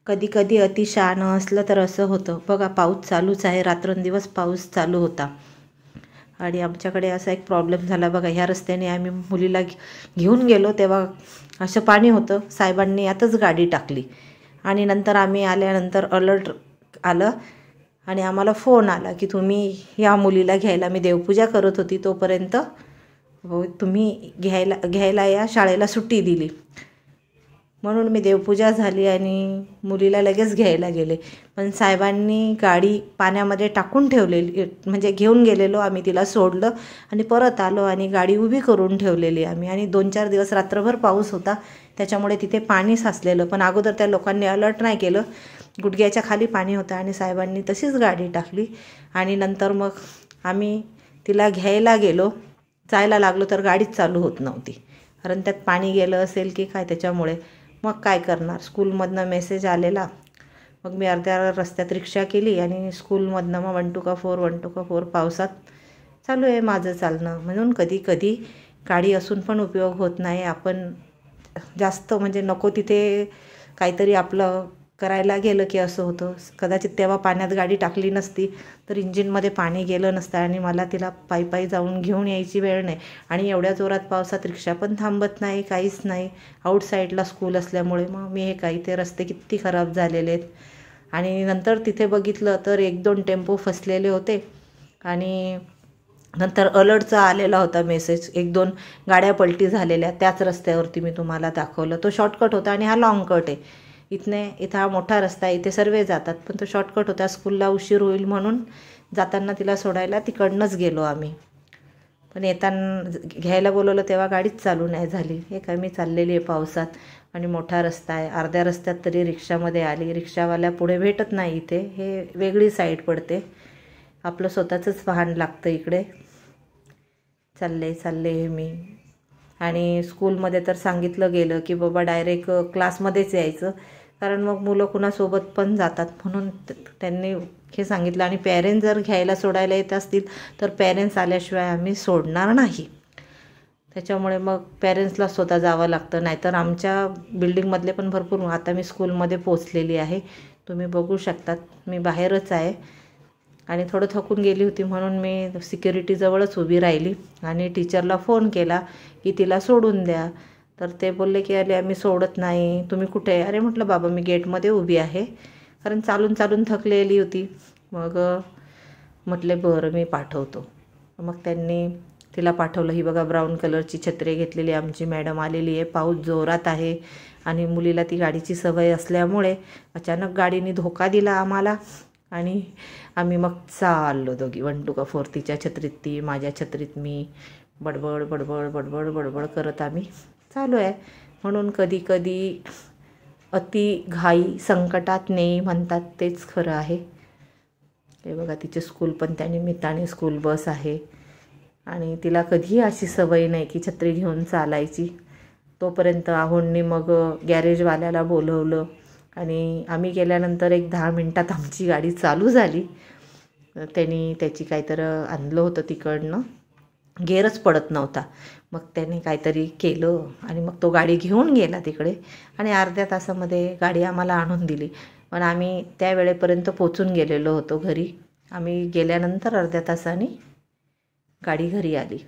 कधी कधी अति शहाणं असलं तर असं होतं बघा. पाऊस चालूच आहे, रात्रंदिवस पाऊस चालू होता. आणि आमच्याकडे असा एक प्रॉब्लेम झाला बघा. ह्या रस्त्याने आम्ही मुलीला घेऊन गेलो तेव्हा असं पाणी होतं. साहेबांनी यातच गाडी टाकली आणि नंतर आम्ही आल्यानंतर अलर्ट आलं आणि आम्हाला फोन आला की तुम्ही या मुलीला घ्यायला, मी देवपूजा करत होती तोपर्यंत तुम्ही घ्यायला या, शाळेला सुट्टी दिली. म्हणून मी देवपूजा झाली आणि मुलीला लगेच घ्यायला गेले. पण साहेबांनी गाडी पाण्यामध्ये टाकून ठेवलेली, म्हणजे घेऊन गेलेलो आम्ही, तिला सोडलं आणि परत आलो आणि गाडी उभी करून ठेवलेली आम्ही. आणि 2-4 दिवस रात्रभर पाऊस होता, त्याच्यामुळे तिथे पाणी साचलेलं. पण अगोदर त्या लोकांनी अलर्ट नाही केलं. गुडघ्याच्या खाली पाणी होतं आणि साहेबांनी तशीच गाडी टाकली. आणि नंतर मग आम्ही तिला घ्यायला गेलो, जायला लागलो तर गाडीच चालू होत नव्हती. कारण त्यात पाणी गेलं असेल की काय, त्याच्यामुळे मग काय करणार. स्कूलमधनं मेसेज आलेला. मग मी अर्ध्या रस्त्यात रिक्षा केली आणि स्कूलमधनं मग 1 to 4 पावसात चालू आहे माझं चालणं. म्हणून कधी कधी गाडी असून पण उपयोग होत नाही. आपण जास्त म्हणजे नको तिथे काहीतरी आपलं करायला गेलं की असं होतं. कदाचित तेव्हा पाण्यात गाडी टाकली नसती तर इंजिनमध्ये पाणी गेलं नसतं आणि मला तिला पायी जाऊन घेऊन यायची वेळ नाही. आणि एवढ्या जोरात पावसात रिक्षा पण थांबत नाही, काहीच नाही. आउटसाईडला स्कूल असल्यामुळे मग मी हे काही ते रस्ते किती खराब झालेले आहेत. आणि नंतर तिथे बघितलं तर 1-2 टेम्पो फसलेले होते आणि नंतर अलर्टचा आलेला होता मेसेज. 1-2 गाड्या पलटी झालेल्या त्याच रस्त्यावरती मी तुम्हाला दाखवलं. तो शॉर्टकट होता आणि हा लॉंग कट आहे. इथं हा मोठा रस्ता आहे, इथे सर्व जातात, पण तो शॉर्टकट होता. स्कूलला उशीर होईल म्हणून जाताना तिला सोडायला तिकडनंच गेलो आम्ही. पण येताना घ्यायला बोलवलं तेव्हा गाडीच चालू नाही झाली. हे काय, मी चाललेली आहे पावसात आणि मोठा रस्ता आहे. अर्ध्या रस्त्यात तरी रिक्षामध्ये आली. रिक्षावाल्या पुढे भेटत नाही इथे, हे वेगळी साईड पडते. आपलं स्वतःचंच वाहन लागतं इकडे. चालले हे मी. आणि स्कूलमध्ये तर सांगितलं गेलं की बाबा डायरेक्ट क्लासमध्येच यायचं, कारण मग मुलं कुणासोबत पण जातात म्हणून त्यांनी हे सांगितलं. आणि पॅरेंट्स जर घ्यायला सोडायला येत असतील तर पॅरेंट्स आल्याशिवाय आम्ही सोडणार नाही. त्याच्यामुळे मग पॅरेंट्सला स्वतः जावं लागतं. नाहीतर आमच्या बिल्डिंगमधले पण भरपूर, आता मी स्कूलमध्ये पोचलेली आहे, तुम्ही बघू शकतात. मी बाहेरच आहे आणि थोडं थकून गेली होती म्हणून मी सिक्युरिटीजवळच उभी राहिली आणि टीचरला फोन केला की तिला सोडून द्या. तर ते बोलले की अरे आम्ही सोडत नाही, तुम्ही कुठे आहे? अरे म्हटलं बाबा मी गेटमध्ये उभी आहे, कारण चालून थकलेली होती. मग म्हटले बरं मी पाठवतो. मग त्यांनी तिला पाठवलं. ही बघा ब्राऊन कलरची छत्री घेतलेली आमची मॅडम आलेली आहे. पाऊस जोरात आहे आणि मुलीला ती गाडीची सवय असल्यामुळे अचानक गाडीने धोका दिला आम्हाला आणि आम्ही मग चाललो दोघी 1 to 4. तिच्या छत्रीत ती, माझ्या छत्रीत मी. बडबड करत आम्ही चालू आहे. म्हणून कधी कधी अति घाई संकटात नेई म्हणतात, तेच खरं आहे. हे बघा तिचे स्कूल पण त्या निमित्ताने स्कूल बस आहे आणि तिला कधीही अशी सवय नाही की छत्री घेऊन चालायची. तोपर्यंत आहोंनी मग गॅरेजवाल्याला बोलवलं आणि आम्ही गेल्यानंतर एक 10 मिनिटात आमची गाडी चालू झाली. त्यांनी त्याची काहीतरी आणलं होतं तिकडनं, गेअरच पडत नव्हता. मग त्याने काहीतरी केलं आणि मग तो गाडी घेऊन गेला तिकडे आणि अर्ध्या तासामध्ये गाडी आम्हाला आणून दिली. पण आम्ही त्या वेळेपर्यंत पोचून गेलेलो होतो घरी. आम्ही गेल्यानंतर अर्ध्या तासाने गाडी घरी आली.